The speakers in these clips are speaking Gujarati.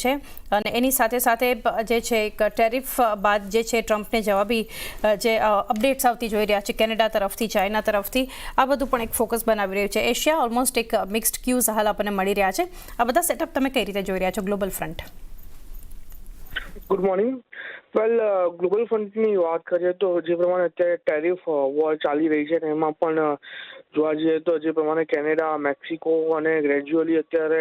છે અને એની સાથે સાથે જે છે એક ટેરિફ બાદ જે છે ટ્રમ્પને જવાબી જે અપડેટ્સ આવતી જોઈ રહ્યા છે કેનેડા તરફથી, ચાઇના તરફથી, આ બધું પણ એક ફોકસ બનાવી રહ્યું છે. એશિયા ઓલમોસ્ટ એક મિક્સ્ડ ક્યુઝ હાલ આપણને મળી રહ્યા છે. આ બધા સેટઅપ તમે કઈ રીતે જોઈ રહ્યા છો global front? Good morning. Well, global ફ્રન્ટની વાત કરીએ તો જે પ્રમાણે અત્યારે ટેરિફ વોર ચાલી રહી છે એમાં પણ જોવા જઈએ તો જે પ્રમાણે કેનેડા, મેક્સિકો અને ગ્રેજ્યુઅલી અત્યારે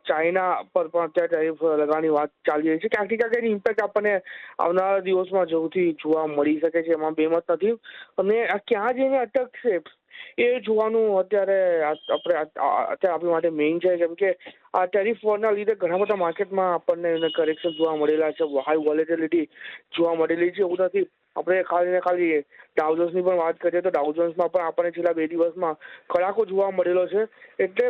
ચાઇના પર પણ અત્યારે ટેરિફ લગાવવાની વાત ચાલી રહી છે. ક્યાંક ક્યાંક એની ઇમ્પેક્ટ આપણને આવનારા દિવસમાં જલ્દીથી જોવા મળી શકે છે, એમાં બેમત નથી. અને આ ક્યાં જઈને અટકશે એ જોવાનું અત્યારે આપણી માટે મેઇન છે, કેમ કે આ ટેરિફ વોરના લીધે ઘણા બધા માર્કેટમાં આપણને કરેક્શન જોવા મળેલા છે, હાઈ વોલેટિલિટી જોવા મળેલી છે. એવું નથી, આપણે ખાલી ડાઉ જોન્સની પણ વાત કરીએ તો ડાઉ જોન્સમાં પણ આપણને છેલ્લા 2 દિવસમાં કડાકો જોવા મળેલો છે. એટલે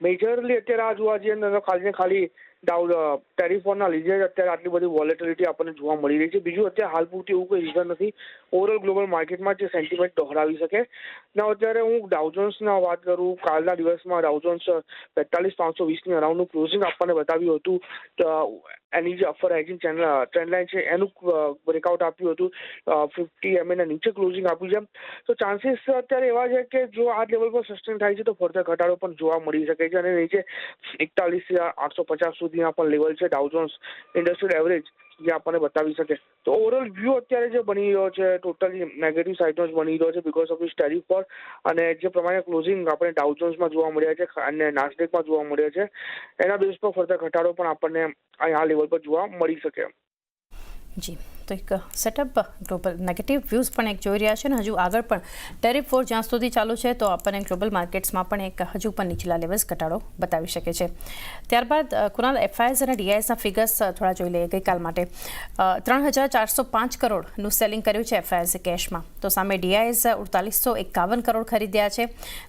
મેજરલી અત્યારે આ જોવા જઈએ તો ખાલી ટેરિફ વોરના લીધે જ અત્યારે આટલી બધી વોલેટિલિટી આપણને જોવા મળી રહી છે. બીજું અત્યારે હાલ પૂરતી એવું કોઈ રીઝન નથી ઓવરઓલ ગ્લોબલ માર્કેટમાં જે સેન્ટિમેન્ટ દોહરાવી શકે. અત્યારે હું ડાઉ જોન્સના વાત કરું, કાલના દિવસમાં ડાઉ જોન્સ 45,520ની અરાઉન્ડનું ક્લોઝિંગ આપણને બતાવ્યું હતું. એની જે અપર રાઇઝિંગ ટ્રેન્ડ લાઇન છે એનું બ્રેકઆઉટ આપ્યું હતું. 50 MA નીચે ક્લોઝિંગ આપ્યું છે. તો ચાન્સીસ અત્યારે એવા છે કે જો આ લેવલ પર સસ્ટેન થાય છે તો ફર્ધર ઘટાડો પણ જોવા મળી શકે છે. અને નીચે 41,850 સુધીના પણ લેવલ છે ડાઉ જોન્સ ઇન્ડસ્ટ્રીયલ એવરેજ જે આપણને બતાવી શકે. તો ઓવરઓલ વ્યૂ અત્યારે જે બની રહ્યો છે ટોટલી નેગેટિવ સાઇડનો જ બની રહ્યો છે because of this tariff war. અને જે પ્રમાણે ક્લોઝિંગ આપણે ડાઉ જોન્સમાં જોવા મળ્યા છે અને નાસ્ડેકમાં જોવા મળ્યા છે એના બેઝ પર ફર્ધર ઘટાડો પણ આપણને આ લેવલ પર જોવા મળી શકે. જી, તો એક સેટઅપ ગ્લોબલ નેગેટિવ વ્યૂઝ પણ એક જોઈ રહ્યા છે ને હજુ આગળ પણ ટેરિફ વોર જ્યાં સુધી ચાલુ છે તો આપણને ગ્લોબલ માર્કેટ્સમાં પણ એક હજુ પણ નીચલા લેવલ્સ ઘટાડો બતાવી શકે છે. ત્યારબાદ કુનાલ, એફઆઈએસ અને ડીઆઈએસના ફિગર્સ થોડા જોઈ લઈએ. ગઈકાલ માટે 3,405 કરોડનું સેલિંગ કર્યું છે એફઆઈએસે કેશમાં, તો સામે ડીઆઈએસ 4,851 કરોડ ખરીદ્યા છે.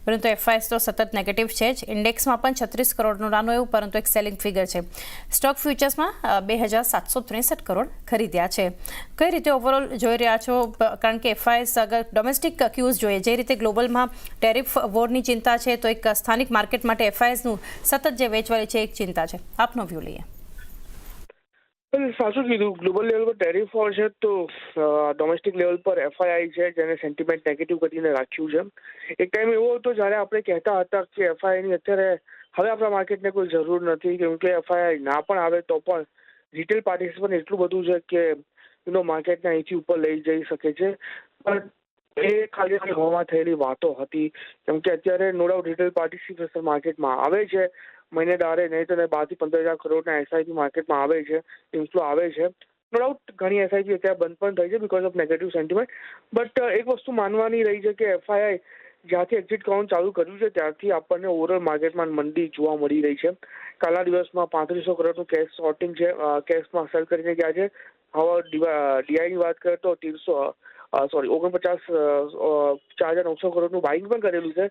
પરંતુ એફઆઈએસ તો સતત નેગેટિવ છે જ. ઇન્ડેક્સમાં પણ 36 કરોડનું નાનું એવું પરંતુ એક સેલિંગ ફિગર છે. સ્ટોક ફ્યુચર્સમાં 2,763 કરોડ ખરીદ્યા છે. કઈ રીતે ઓવરઓલ જોઈ રહ્યા છો? કારણ કે એફઆઈએસ અગર ડોમેસ્ટિક ક્યુઝ જોઈએ, જે રીતે ગ્લોબલમાં ટેરિફ વોરની ચિંતા છે તો એક સ્થાનિક માર્કેટ માટે એફઆઈએસનું સતત જે વેચવાલી છે એક ચિંતા છે. આપનો વ્યૂ લઈએ. સાચું કીધું, ગ્લોબલ લેવલ પર ટેરિફ વોર છે તો ડોમેસ્ટિક લેવલ પર એફઆઈઆઈ છે જેને સેન્ટિમેન્ટ નેગેટિવ કરીને રાખ્યું છે. એક ટાઈમ એવો હતો જ્યારે આપણે કહેતા હતા કે એફઆઈઆઈની અત્યારે હવે આપણા માર્કેટને કોઈ જરૂર નથી, કેમ કે એફઆઈઆઈ ના પણ આવે તો પણ રિટેલ પાર્ટિસિપન્ટ એટલું બધું છે કે માર્કેટને અહીંથી ઉપર લઈ જઈ શકે છે. પણ એ ખાલી હવામાં થયેલી વાતો હતી, કેમ કે અત્યારે નો ડાઉટ રિટેલ પાર્ટિસિપેશન માર્કેટમાં આવે છે મહિને દારે, નહીં તો 12,000 થી 15,000 કરોડના એસઆઈપી માર્કેટમાં આવે છે, ઇન્ફ્લો આવે છે. નો ડાઉટ ઘણી એસઆઈપી અત્યારે બંધ પણ થઈ છે because of negative sentiment. But એક વસ્તુ માનવાની રહી છે કે એફઆઈઆઈ જ્યાંથી એક્ઝિટ કરવાનું ચાલુ કર્યું છે ત્યારથી આપણને ઓવરઓલ માર્કેટમાં મંદી જોવા મળી રહી છે. કાલના દિવસમાં 3,500 કરોડનું કેશ શોર્ટિંગ છે, કેશમાં સેલ કરીને ગયા છે. હવે ડીઆઈની વાત કરીએ તો 4,900 કરોડનું બાઇંગ પણ કરેલું છે.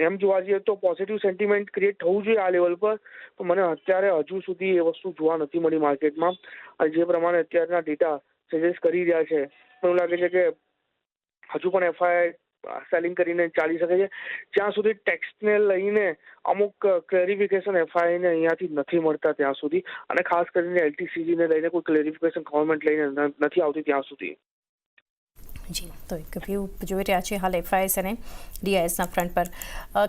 એમ જોવા જઈએ તો પોઝિટિવ સેન્ટિમેન્ટ ક્રિએટ થવું જોઈએ આ લેવલ પર, તો મને અત્યારે હજુ સુધી એ વસ્તુ જોવા નથી મળી માર્કેટમાં. અને જે પ્રમાણે અત્યારના ડેટા સજેસ્ટ કરી રહ્યા છે મને લાગે છે કે હજુ પણ એફઆઈઆઈ સેલિંગ કરીને ચાલી શકે છે. જ્યાં સુધી ટેક્સને લઈને અમુક ક્લેરિફિકેશન એફઆઈઆઈને અહીંયાથી નથી મળતા ત્યાં સુધી, અને ખાસ કરીને એલટીસીજીને લઈને કોઈ ક્લેરિફિકેશન ગવર્મેન્ટ લઈને નથી આવતી ત્યાં સુધી. જી, તો એક વ્યૂ જોઈ રહ્યા છીએ હાલ એફઆઈએસ અને ડીઆઈએસના ફ્રન્ટ પર.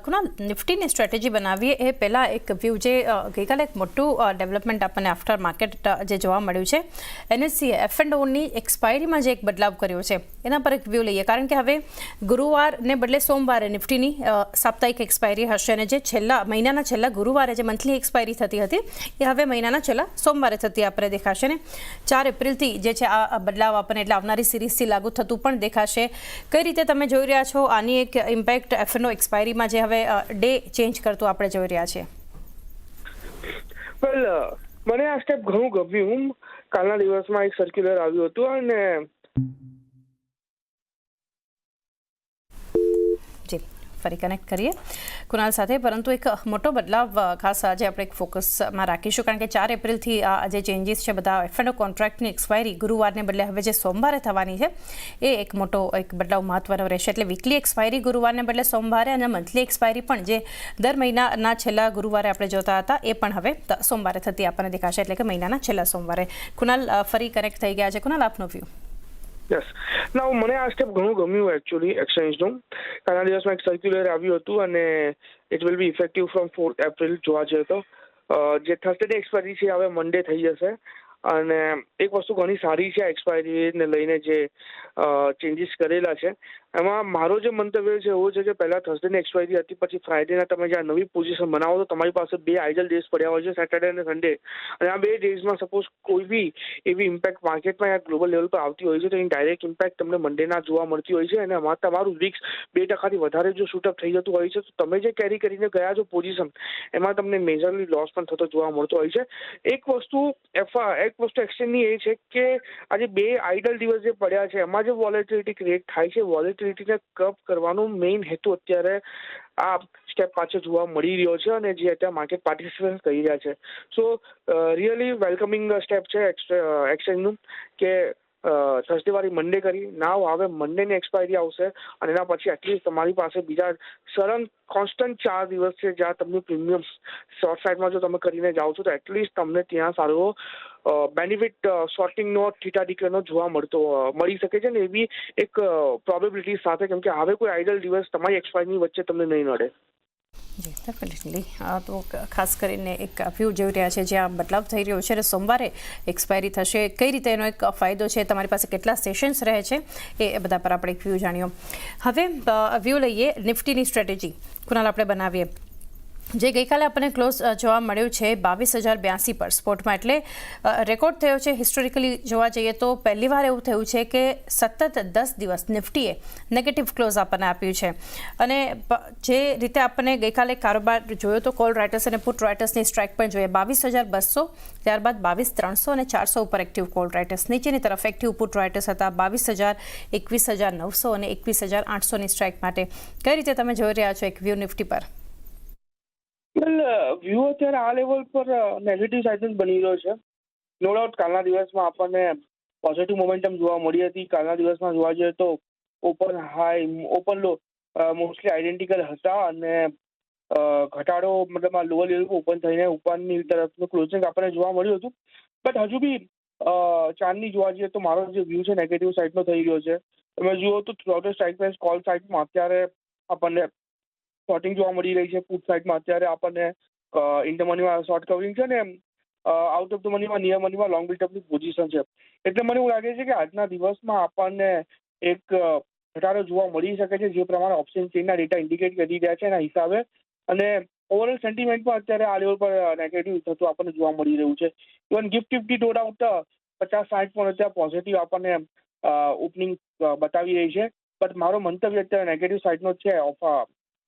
કુનાલ, નિફ્ટીની સ્ટ્રેટેજી બનાવીએ એ પહેલાં એક વ્યૂ જે ગઈકાલે એક મોટું ડેવલપમેન્ટ આપણને આફ્ટર માર્કેટ જે જોવા મળ્યું છે, એનએસસીએ F&Oની એક્સપાયરીમાં જે એક બદલાવ કર્યો છે એના પર એક વ્યૂ લઈએ. કારણ કે હવે ગુરુવારને બદલે સોમવારે નિફ્ટીની સાપ્તાહિક એક્સપાયરી હશે અને જે મહિનાના છેલ્લા ગુરુવારે જે મંથલી એક્સપાયરી થતી હતી એ હવે મહિનાના છેલ્લા સોમવારે થતી આપણે દેખાશે ને 4 એપ્રિલથી જે છે આ બદલાવ આપણને એટલે આવનારી સિરીઝથી લાગુ થતું પણ દેખાશે. કઈ રીતે તમે જોઈ રહ્યા છો આની એક ઇમ્પેક્ટ F&O એક્સપાયરીમાં જે હવે ડે ચેન્જ કરતું આપણે જોઈ રહ્યા છીએ? વેલ, મને આ સ્ટેપ ઘણું ગમ્યું. કાલના દિવસમાં એક સર્ક્યુલર આવ્યું હતું અને જી, ફરી કનેક્ટ કરીએ. કુનાલ સાથે, પરંતુ એક મોટો બદલાવ ખાસ આજે આપણે એક ફોકસમાં રાખીશું, કારણ કે 4 એપ્રિલથી આ જે ચેન્જીસ છે બધા F&O કોન્ટ્રાક્ટની એક્સપાયરી ગુરુવારને બદલે હવે જે સોમવારે થવાની છે એ એક મોટો બદલાવ મહત્વનો રહેશે. એટલે વીકલી એક્સપાયરી ગુરુવારને બદલે સોમવારે અને મંથલી એક્સપાયરી પણ જે દર મહિનાના છેલ્લા ગુરુવારે આપણે જોતા હતા એ પણ હવે સોમવારે થતી આપણને દેખાશે, એટલે કે મહિનાના છેલ્લા સોમવારે. કુનાલ ફરી કનેક્ટ થઈ ગયા છે. કુનાલ, આપનો વ્યૂ. યસ ના, મને આ સ્ટેપ ઘણું ગમ્યું એકચ્યુઅલી એક્સચેન્જનું. કાલના દિવસમાં એક સર્ક્યુલર આવ્યું હતું અને it will be effective from 4 April જોવા જઈએ તો. જે થર્સડે એક્સપાયરી છે હવે મંડે થઈ જશે. અને એક વસ્તુ ઘણી સારી છે એક્સપાયરીને લઈને જે ચેન્જીસ કરેલા છે એમાં મારો જે મંતવ્ય છે એવો છે કે પહેલા થર્સડેની એક્સપાયરી હતી, પછી ફ્રાઇડેના તમે જ્યાં નવી પોઝિશન બનાવો તો તમારી પાસે 2 આઇડલ ડેઝ પડ્યા હોય છે, સેટરડે અને સન્ડે. અને આ 2 ડેઝમાં સપોઝ કોઈ બી એવી ઇમ્પેક્ટ માર્કેટમાં યા ગ્લોબલ લેવલ પર આવતી હોય છે તો એની ડાયરેક્ટ ઇમ્પેક્ટ તમને મંડેના જોવા મળતી હોય છે. અને એમાં તમારું વીક્સ 2% વધારે જો શૂટઅપ થઈ જતું હોય છે તો તમે જે કેરી કરીને ગયા છો પોઝિશન એમાં તમને મેજરલી લોસ પણ થતો જોવા મળતો હોય છે. એક વસ્તુ એક્સચેન્જની એ છે કે આજે 2 આઇડલ દિવસ જે પડ્યા છે એમાં જે વોલેટિલિટી ક્રિએટ થાય છે, વોલેટિલિટીને કપ કરવાનો મેઇન હેતુ અત્યારે આ સ્ટેપ પાછળ જોવા મળી રહ્યો છે અને જે અત્યારે માર્કેટ પાર્ટિસિપેન્ટ કરી રહ્યા છે. સો રિયલી વેલકમિંગ સ્ટેપ છે એક્સચેન્જનું કે થર્સડે વાળી મંડે કરી. નાવ હવે મંડેની એક્સપાયરી આવશે અને એના પછી એટલીસ્ટ તમારી પાસે બીજા સળંગ કોન્સ્ટન્ટ 4 દિવસ છે જ્યાં તમને પ્રીમિયમ શોર્ટ સાઇડમાં જો તમે કરીને જાઓ છો તો એટલીસ્ટ તમને ત્યાં સારો બેનિફિટ શોર્ટિંગનો થીટાડીકરનો જોવા મળી શકે છે ને એવી એક પ્રોબેબિલિટી સાથે, કેમ કે હવે કોઈ આઇડલ દિવસ તમારી એક્સપાયરીની વચ્ચે તમને નહીં નડે. જી, ડેફિનેટલી. તો ખાસ કરીને એક વ્યૂ જોઈ રહ્યા છે જ્યાં બદલાવ થઈ રહ્યો છે અને સોમવારે એક્સપાયરી થશે, કઈ રીતે એનો એક ફાયદો છે, તમારી પાસે કેટલા સેશન્સ રહે છે એ બધા પર આપણે એક વ્યૂ જાણ્યો. હવે વ્યૂ લઈએ નિફ્ટીની સ્ટ્રેટેજી. કુનાલ, આપણે બનાવીએ જે ગઈકાલે આપણને ક્લોઝ જોવા મળ્યું છે 22,082 પર સ્પોટમાં, એટલે રેકોર્ડ થયો છે. હિસ્ટોરિકલી જોવા જઈએ તો પહેલીવાર એવું થયું છે કે સતત 10 દિવસ નિફ્ટીએ નેગેટિવ ક્લોઝ આપણને આપ્યું છે. અને જે રીતે આપણને ગઈકાલે કારોબાર જોયો તો કોલ રાઇટર્સ અને પુટ રાઇટર્સની સ્ટ્રાઇક પણ જોઈએ. 22,200, ત્યારબાદ 22,300 અને 400 ઉપર એક્ટિવ કોલ રાઇટર્સ, નીચેની તરફ એક્ટિવ પુટ રાઇટર્સ હતા 22,000, 21,900 અને 21,800ની સ્ટ્રાઇક માટે. કઈ રીતે તમે જોઈ રહ્યા છો એક વ્યૂ નિફ્ટી પર? વ્યૂ અત્યારે આ લેવલ પર નેગેટિવ સાઇડ જ બની રહ્યો છે. નો ડાઉટ કાલના દિવસમાં આપણને પોઝિટિવ મોમેન્ટમ જોવા મળી હતી. કાલના દિવસમાં જોવા જઈએ તો ઓપન હાઈ, ઓપન લો મોસ્ટલી આઈડેન્ટિકલ હતા અને ઘટાડો મતલબ આ લોઅર લેવલ પર ઓપન થઈને ઉપરની તરફનું ક્લોઝિંગ આપણને જોવા મળ્યું હતું. બટ હજુ બી ચાંદની જોવા જઈએ તો મારો જે વ્યૂ છે નેગેટિવ સાઇડનો થઈ રહ્યો છે. તમે જુઓ તો થ્રુઆઉટ સ્ટ્રાઇક પ્રાઇસ કોલ સાઇડમાં અત્યારે આપણને શોર્ટિંગ જોવા મળી રહી છે. પુટ સાઇડમાં અત્યારે આપણને ઇન ધ મનીમાં શોર્ટ કવરિંગ છે ને આઉટ ઓફ ધ મનીમાં નિયર મનીમાં લોંગ બિલ્ટઅપની પોઝિશન છે. એટલે મને એવું લાગે છે કે આજના દિવસમાં આપણને એક ઘટાડો જોવા મળી શકે છે જે પ્રમાણે ઓપ્શન ચેઇનના ડેટા ઇન્ડિકેટ કરી રહ્યા છે એના હિસાબે. અને ઓવરઓલ સેન્ટિમેન્ટમાં અત્યારે આ લેવલ પર નેગેટિવ થતું આપણને જોવા મળી રહ્યું છે. Even Gift Nifty no doubt 50-60 પણ અત્યારે પોઝિટિવ આપણને ઓપનિંગ બતાવી રહી છે. બટ મારો મંતવ્ય અત્યારે નેગેટિવ સાઇડનો જ છે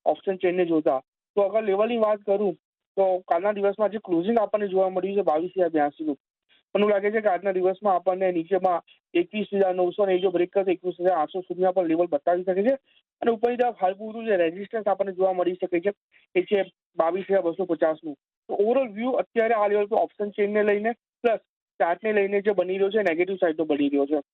ઓપ્શન ચેઇનને જોતા. તો અગર લેવલની વાત કરું તો કાલના દિવસમાં જે ક્લોઝિંગ આપણને જોવા મળ્યું છે 22,082નું, મને લાગે છે કે આજના દિવસમાં આપણને નીચેમાં 21,900 ને જો બ્રેક કરશે 21,800 સુધીમાં પણ લેવલ બતાવી શકે છે. અને ઉપરની તરફ હાલ પૂરતું જે રેઝિસ્ટન્સ આપણને જોવા મળી શકે છે એ છે 22,250નું. તો ઓવરઓલ વ્યૂ અત્યારે આ લેવલ પર ઓપ્શન ચેઇનને લઈને પ્લસ ચાર્ટને લઈને જે બની રહ્યો છે નેગેટિવ સાઇડનો બની રહ્યો છે.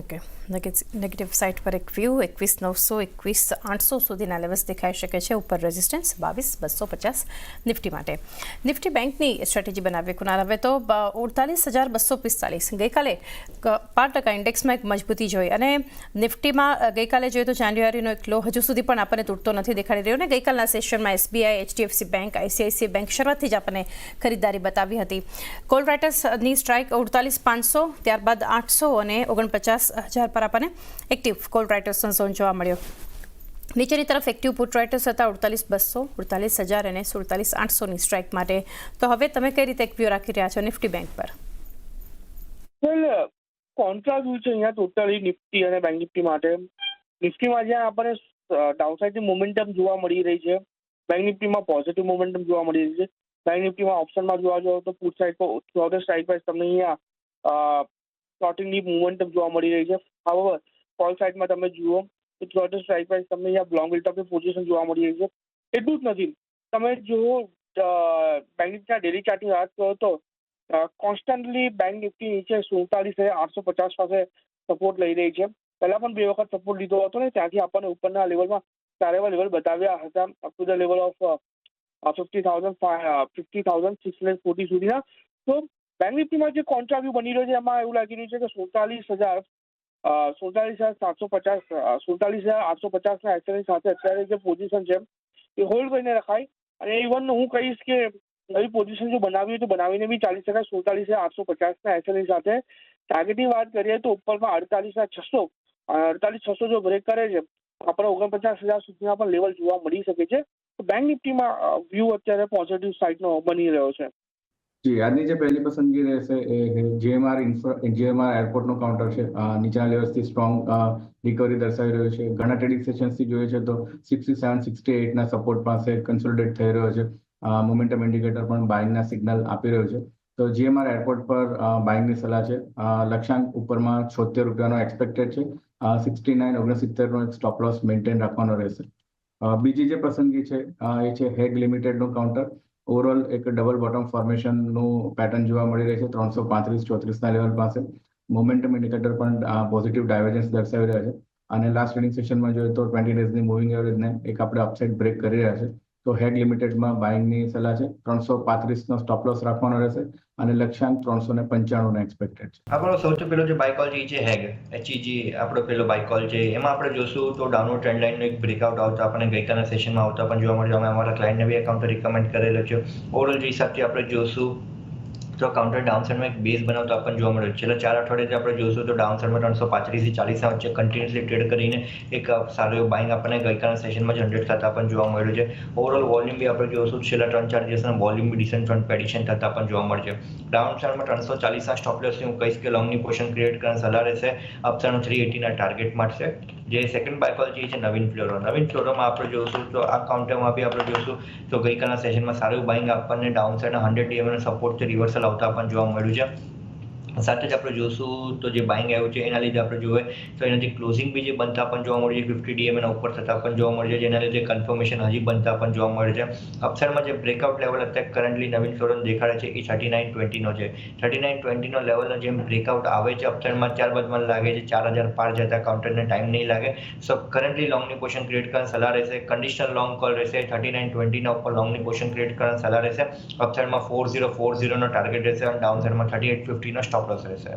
ઓકે, નેગેટિવ સાઇડ પર એક વ્યૂ 21,900, 21,800 સુધીના લેવલ્સ દેખાઈ શકે છે. ઉપર રેઝિસ્ટન્સ 22,250 નિફ્ટી માટે. નિફ્ટી બેંકની સ્ટ્રેટેજી બનાવીએ કુનાલ. હવે તો 48,245 ગઈકાલે 5% ઇન્ડેક્સમાં એક મજબૂતી જોઈ અને નિફ્ટીમાં ગઈકાલે જોઈએ તો જાન્યુઆરીનો એક લો હજુ સુધી પણ આપણને તૂટતો નથી દેખાડી રહ્યો. ને ગઈકાલના સેશનમાં SBI, HDFC bank, ICICI bank શરૂઆતથી જ આપણને ખરીદારી બતાવી હતી. કોલ રાઇટર્સની સ્ટ્રાઇક 48,500, ત્યારબાદ 800 અને 49,000 પર આપણને એક્ટિવ કોલ રાઇટર્સનો ઝોન જોવા મળ્યો. નીચેની તરફ એક્ટિવ પુટ રાઇટર્સ હતા 48,200, 48,000 અને 47,800ની સ્ટ્રાઇક માટે. તો હવે તમે કઈ રીતે એક વ્યૂ રાખી રહ્યા છો નિફ્ટી બેંક પર? કોન્ટ્રા વ્યૂ છે અહીંયા ટોટલી નિફ્ટી અને બેંક નિફ્ટી માટે. નિફ્ટીમાં જ્યાં આપણને ડાઉનસાઇડની મોમેન્ટમ જોવા મળી રહી છે, બેંક નિફ્ટીમાં પોઝિટિવ મોમેન્ટમ જોવા મળી રહી છે. બેંક નિફ્ટીમાં ઓપ્શનમાં જોવા જાઓ તો પુટ સાઇડ પર થ્રુઆઉટ સ્ટ્રાઇક પ્રાઇસ તમને અહીંયા શોર્ટિંગની મોમેન્ટમ જોવા મળી રહી છે. હવે કોલ સાઇડમાં તમે જુઓ તો થ્રુઆઉટ સ્ટ્રાઇક પ્રાઇસ તમને અહીંયા લોંગ બિલ્ટઅપની પોઝિશન જોવા મળી રહી છે. એટલું જ નથી, તમે જો બેંક નિફ્ટીના ડેલી ચાર્ટની વાત કરો તો કોન્સ્ટન્ટલી બેંક નિફ્ટી નીચે 47,850 પાસે સપોર્ટ લઈ રહી છે. પહેલા પણ 2 વખત સપોર્ટ લીધો હતો ને ત્યાંથી આપણને ઉપરના લેવલમાં 4 એવા લેવલ બતાવ્યા હતા up to the level of 50,640 સુધીના. તો બેંક નિફ્ટીમાં જે કોન્ટ્રા વ્યૂ બની રહ્યો છે એમાં એવું લાગી રહ્યું છે કે 47,850ના એસએલની સાથે અત્યારે જે પોઝિશન છે એ હોલ્ડ કરીને રખાય. અને ઇવન હું કહીશ કે નવી પોઝિશન જો બનાવી હોય તો બનાવીને બી ચાલી શકાય. 47,850ના એસએલની સાથે ટાર્ગેટની વાત કરીએ તો ઉપરમાં 48,600 જો બ્રેક કરે છે આપણે 49,000 સુધીના પણ લેવલ જોવા મળી શકે છે. તો બેંક નિફ્ટીમાં વ્યૂ અત્યારે પોઝિટિવ સાઇડનો બની રહ્યો છે. જી, આજની જે પહેલી પસંદગી રહેશે એ જેએમઆર એરપોર્ટનું કાઉન્ટર છે. નીચેના લેવલ્સથી સ્ટ્રોંગ રિકવરી દર્શાવી રહ્યો છે. ઘણા ટ્રેડિંગ સેશન્સથી જોઈએ છે તો 67-68ના સપોર્ટ પાસે કન્સોલિડેટ થઈ રહ્યો છે. મોમેન્ટમ ઇન્ડિકેટર પણ બાઇંગના સિગ્નલ આપી રહ્યો છે. તો જેએમઆર એરપોર્ટ પર બાઇંગની સલાહ છે. લક્ષ્યાંક ઉપરમાં 76 રૂપિયાનો એક્સપેક્ટેડ છે. 69-69નો એક સ્ટોપ લોસ મેન્ટેન રાખવાનો રહેશે. બીજી જે પસંદગી છે એ છે હેગ લિમિટેડનું કાઉન્ટર. ઓવરઓલ એક ડબલ બોટમ ફોર્મેશનનું પેટર્ન જોવા મળી રહી છે 335-34ના લેવલ પાસે. મોમેન્ટમ ઇન્ડિકેટર પણ પોઝિટિવ ડાયવર્જન્સ દર્શાવી રહ્યા છે. અને લાસ્ટ ટ્રેડિંગ સેશનમાં જોઈએ તો 20 ડેઝની મૂવિંગ એવરેજને એક આપણે અપસાઇડ બ્રેક કરી રહ્યા છે. તો હેગ લિમિટેડમાં બાઇંગની સલાહ છે. 335નો સ્ટોપ લોસ રાખવાનો રહેશે અને લક્ષ્યાંક 395નો એક્સપેક્ટેડ છે. આપણો સૌથી પહેલો જે બાય કોલ છે હેગ HEG આપણો પહેલો બાય કોલ છે. એમાં આપણે જોશું તો ડાઉનવર્ડ ટ્રેન્ડ લાઇનનો એક બ્રેકઆઉટ આવતા આપણને ગઈકાલના સેશનમાં આવતા પણ જોવા મળ્યો. અમે અમારા ક્લાયન્ટને બી એકાઉન્ટ રિકમેન્ડ કરેલો છે. ઓવરઓલ જે હિસાબથી આપણે જોશું તો કાઉન્ટર ડાઉનસાઇડમાં એક બેઝ બનાવતો આપણને જોવા મળ્યો. છેલ્લા 4 અઠવાડિયાથી આપણે જોશું તો ડાઉનસાઇડમાં 335 થી 40 વચ્ચે કન્ટિન્યુઅસલી ટ્રેડ કરીને એક સારો એવો બાઇંગ આપણને ગઈકાલના સેશનમાં જનરેટ થતા પણ જોવા મળ્યું છે. ઓવરઓલ વોલ્યુમ બી આપણે જોશું છેલ્લા 3-4 દિવસના વોલ્યુમ બી ડિસન્ટ ફંડ એડિશન થતા પણ જોવા મળશે. ડાઉનસાઇડમાં 340ના સ્ટોપ લોસથી હું કહીશ કે લોંગની પોઝિશન ક્રિએટ કરવાની સલાહ રહેશે. અપસાઇડમાં 380ના ટાર્ગેટ મળશે. જે સેકન્ડ બાય કોલ છે નવીન ફ્લોરોમાં આપણે જોશું તો આ કાઉન્ટરમાં બી આપણે જોશું તો ગઈકાલના સેશનમાં સારું બાઇંગ આપણને ડાઉનસાઇડના 100 DMનો સપોર્ટથી રિવર્સલ આવતા પણ જોવા મળ્યું છે. સાથે જ આપણે જોશું તો જે બાઇંગ આવ્યું છે એના લીધે આપણે જોઈએ તો એનાથી ક્લોઝિંગ બી જે બનતા પણ જોવા મળ્યું છે 50 DMના ઉપર થતા પણ જોવા મળ્યું છે. જેના લીધે કન્ફર્મેશન હજી બનતા પણ જોવા મળે છે. અપસાઇડમાં જે બ્રેકઆઉટ લેવલ અત્યારે કરન્ટલી નવીન ફ્લોરન દેખાડે છે એ 39.20નો છે. 39.20નો લેવલનો જેમ બ્રેકઆઉટ આવે છે અપસાઇડમાં ત્યારબાદ મને લાગે છે 4,000 પાર જતા કાઉન્ટરને ટાઈમ નહીં લાગે. સો કરન્ટલી લોંગની પોઝિશન ક્રિએટ કરવાની સલાહ રહેશે. કન્ડિશનલ લોંગ કોલ રહેશે. 39.20ના ઉપર લોંગની પોઝિશન ક્રિએટ કરવાની સલાહ રહેશે. અપસાઇડમાં 4040નો ટાર્ગેટ રહેશે અને ડાઉનસાઇડમાં 3850નો સ્ટોપ લોસ રહેશે.